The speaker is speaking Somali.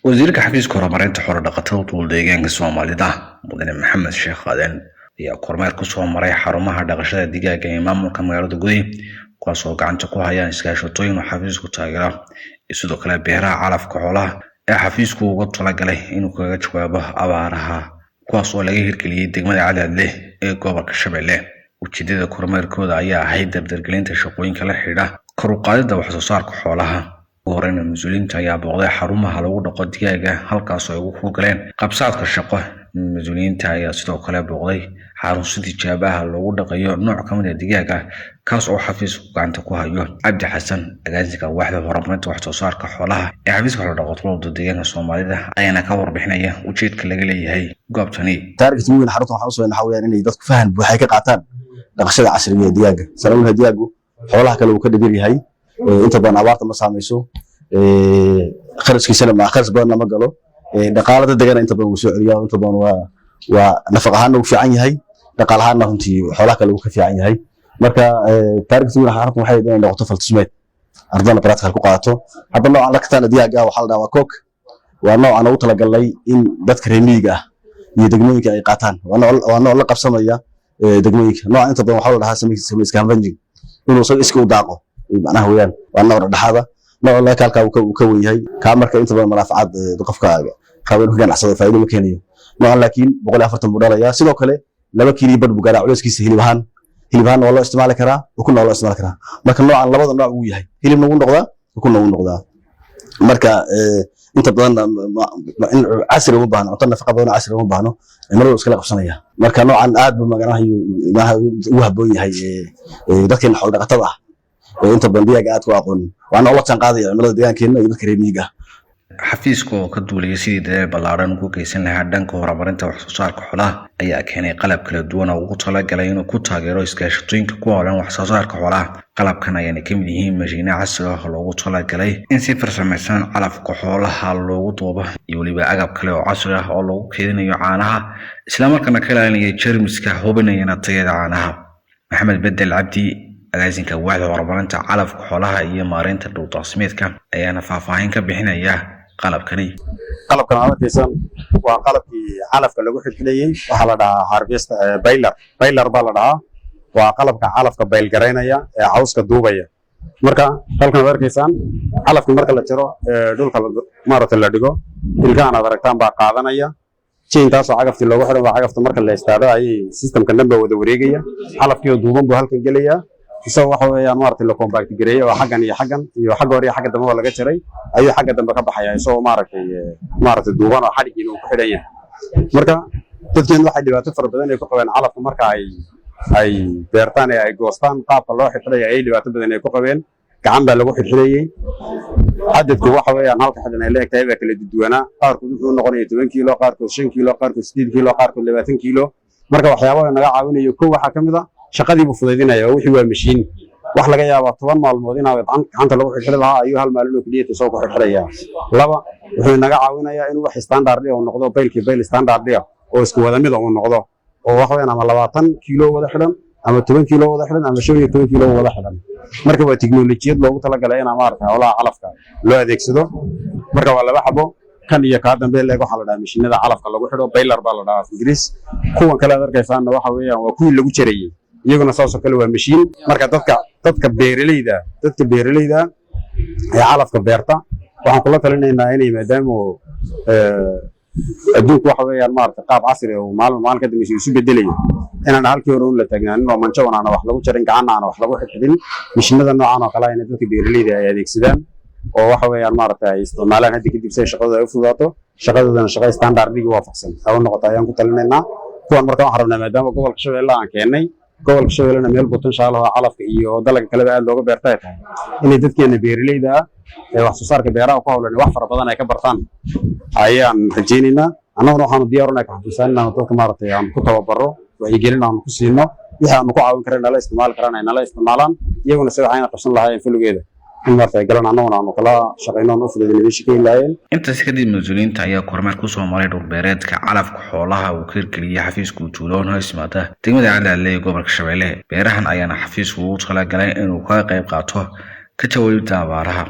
وزيرك حفيز كورمارين تحور دقتو طول ديجان الصومالي ده مدن محمد شيخ قادن يا كورمار كسو مري حرمها دقشada digaaga ee maamulka magaalada Guday kuwaas oo gacanta ku hayaan iskaashatooyin oo xafiisku taageera sidoo kale beeraha calafka xoolaha ee xafiisku uga talagalay inuu kaga jawaabo abaaraha kuwaas oo laga hirgeliyay degmada Cadaadle ee gobolka Shabeelle ujeedada kormeerkooda ayaa ahayd dardargelinta shaqooyinka la xiriira kor u qaadida wax soo saarka xoolaha goorana mas'uuliyiinta ayaa booqday xarumaha lagu dhaqo digaaga halkaas oo ay ugu hoggaleen qabsaadka shaqo mas'uuliyiinta ayaa sidoo kale booqday xarun tijaabaha lagu dhaqayo nooc ka mid ah digaaga kaas oo xafiisku gacanta ku hayo Cabdi Xasan agaasiga waaxda horumarinta wax soo saarka xoolaha ee xafiiska dhaqaalaha deegaanka Soomaalida ayaana ka warbixinaya ujeedka laga leeyahay goobtani taargetka weyn xarunta waxa soo naxawayaan inay dadku faham buuxa ka qaataan dhaqashada casriga ee digaaga salaamaha digaagu xoolaha kale uu ka dhigir yahay inta badan abaarta ma saameyso kharashkiisana ma kharash badan ma galo dhaqaalada deegaana inta badan uu soo celiyo inta badan waa nafaqo ahaan uu fiican yahay dhaqaal ahaan runtii xoolaha kale uu ka fiican yahay marka taariikhdu xaruntu waxay inay noqoto faltismeed ardana baraatka ku qaato hadda noocan la kataan digaaga waxa la dhahaa kook waa noocan ugu talagalay in dadka reemiga ah iyo degmooyinka ay qaataan waa nooc la qabsamaya degmooyinka noocan inta badan waxa la dhahaa samayska hanvanjing inuu soo iska u daaqo macnaha weeyaan waa nooc dhaxada nooc la kalka uu ka weeyahay ka marka inta badan manaafacaad qofka qaban ku ganacsado faa'iido ma keenayo noocan laakiin 140 budalaya sidoo kale 2 kiilo bad buu garaa culeyskiisa hilibaan waa loo isticmaali karaa ukun loo isticmaali karaa marka noocan labada nooc uu yahay hilibna uu noqdaa ukun uu noqdaa marka inta badan in casri u baahan cunto nafaqo badan casri u baahno marada iska qabsanaya marka noocan aad buu maganaha uu haboon yahay dadkeen xoolo dhaqatada ah inta badan digaaga aad ku aqoon waana la tan qaadaya cimilada deegaankeena iyo dadka reemiga xafiiska oo ka duulaya sidii dad ballaaran ugu geysan lahaa dhanka horumarinta wax soo saarka xoolaha ayaa keenay qalab kala duwan oo ugu talagalay inuu ku taageero iskaashatooyinka ku hawlan wax soo saarka xoolaha qalabkan ayaana ka mid yihiin mashiino casri ah oo loogu talagalay in si farsamaysan calafka xoolaha loogu duubo iyo waliba agab kale oo casri ah oo lagu keedinayo caanaha isla markaana ka ilaalinaya jeermiska hubinayana tayada caanaha Maxamed Bedel Cabdi agaasinka waaxda horumarinta calafka xoolaha iyo maareynta dhuldaaqsimeedka ayaana faahfaahin ka bixinaya qalabkan aadaysan waa qalabkii calafka lagu xidhiyay waxa la dhahaa harvest bailer baa la dhahaa waa qalabka calafka bayl gareynaya ee cawska duubaya marka halkan arkaysan calafka marka la jiro dhulka maarata la dhigo ilkaan aad aragtaan baa qaadanaya chaintaas oo cagafti loogu xidho waa cagafta marka la istaado ay systemka dhanba wada wareegaya calafkii duuban buu halkan gelaya isoo waxa weeyaan maartay la compact gareeyo oo xaggan iyo xagga hore iyo xagga dambe laga jaray ayuu xagga dambe ka baxaya isoo maartay duuban oo xadhig inuu ku xidhan yahay marka dadkeen waxay dhibaato fara badan ay ku qabeen calafka marka ay beertaan ee ay goostaan qaabka loo xidhay ay dhibaato badan ay ku qabeen gacan baa lagu xidhiyay cadadku waxa weeyaan halka xidhan ay leegtahay baa kala duwanaa qaarkood wuxuu noqonayaa 10 kiilo qaarkood 5 kiilo qaarkood 8 kiilo qaarkood 20 kiilo marka waxyaabaha naga caawinayo ko waxa kamid ah shaqadii buu fududeynaya wixii waa mashiin wax laga yaabo 10 maalmood inaad gacanta lagu xidhi lahaa ayuu hal maalin oo kaliya soo ku xidhaya laba wuxuu naga caawinayaa inuu wax standard ah oo noqdo bayl standard ah oo isku wada mid uu noqdo oo wax weyn ama 20 kiilo wada xidhan ama 10 kiilo wada xidhan ama 15 kiilo wada xidhan marka waa tiknoolajiyad loogu talagalay in maarta hawlaha calafka loo adeegsado marka waa laba xabo kan iyo ka dambe leeg waxa la dhahaa mashiinada calafka lagu xidho bailer baa la dhahaa Ingiriis kuwan kale aad arkaysan waxa weeyaan waa kuwii lagu jareeyay iyaguna soo kale waa mashiin marka dadka beeraleyda ee calafka beerta waxaan kula talinaynaa inay maadaama adduunku waxa weeyaan maarta qaab casri ah oo maalin ka dambeeyay isu bedelayo inaan halkii hore la taagnaan oo mancho wanaana wax lagu jarin gacanna wax lagu xidhin mashiinada noocan oo kale ah in dadka beeraleyda ay adeegsadaan oo waxa weeyaan maarta ay isticmaalaan hadii kadib say shaqada ay u fududaato shaqadoodan shaqo standardigi waafaqsan oo noqoto ayaan ku talinaynaa kuwan marka waxaan rabnaa maadaama gobolka Shabeelle aan keenay gobolka Shabeelle meel potential ah calafka iyo dalagga kale aad looga beertay inay dadkeena beeraleyda ee wax soo saarka beeraha ku hawlan wax fara badan ay ka bartaan ayaan rajaynaynaa annaguna waxaan diyaar u nahay ka xafiisanna dadka maartay aan ku tababaro wacyigelin aan ku siino wixii aan ku caawin karnaa la isticmaal karnaa in la isticmaalaan iyaguna sida waxayna qabsan lahaayeen filigeeda in martay galan annaguna aan kala shaqeyno oo fududeeyay shaqeyn lahayn intaas kadib mas'uuliyiinta ayaa kormeer ku soo maray dhul beereedka calafka xoolaha uu ka hirgeliyay xafiisku tuuloon hoosmaada degmada Cadaadle ee gobolka Shabeelle beerahan ayaana xafiisku u talagalay inuu ka qayb qaato ka jawaabida abaaraha